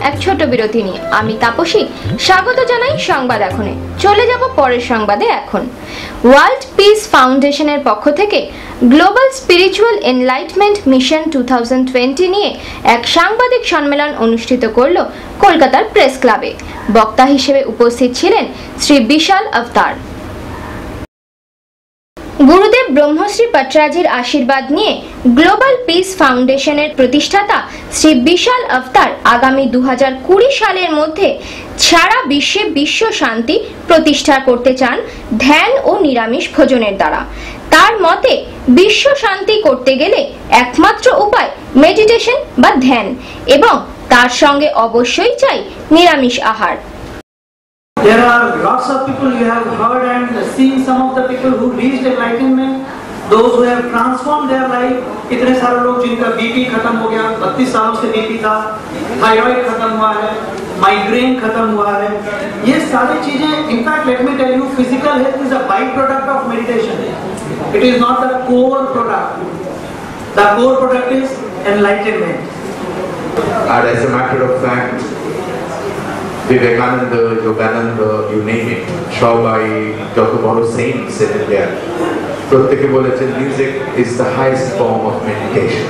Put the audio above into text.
এক ছোট বিরতি নিয়ে। আমি তাপসী, স্বাগত জানাই সংবাদ এখনে। চলে যাব পরের সংবাদে এখন। ওয়ার্ল্ড পিস ফাউন্ডেশনের পক্ষ থেকে গ্লোবাল স্পিরিচুয়াল এনলাইটমেন্ট মিশন 2020 নিয়ে এক সাংবাদিক সম্মেলন অনুষ্ঠিত করল কলকাতার প্রেস ক্লাবে। বক্তা হিসেবে উপস্থিত ছিলেন শ্রী বিশাল অবতার। গুরুদেব ব্রহ্মশ্রী পটরাজির আশীর্বাদ নিয়ে গ্লোবাল পিস ফাউন্ডেশনের প্রতিষ্ঠাতা শ্রী বিশাল অবতার আগামী 2020 সালের মধ্যে সারা বিশ্বে বিশ্ব শান্তি প্রতিষ্ঠা করতে চান ধ্যান ও নিরামিষ ভোজনের দ্বারা। তার মতে বিশ্ব শান্তি করতে গেলে একমাত্র উপায় মেডিটেশন বা ধ্যান, এবং তার সঙ্গে অবশ্যই চাই নিরামিষ আহার। There are lots of people you have heard and seen, some of the people who reached enlightenment, those who have transformed their life. इतने सारे लोग जिनका बीपी खत्म हो गया, 32 सालों से बीपी था, थायराइड खत्म हुआ है, माइग्रेन खत्म हुआ है। ये सारी चीजें, in fact let me tell you, physical health is a byproduct of meditation. It is not the core product. The core product is enlightenment. And as a matter of fact, Vivekananda, Yogananda, you name it, সবাই যত বড় saints in India, প্রত্যেকে বলেছেন music is the highest form of meditation.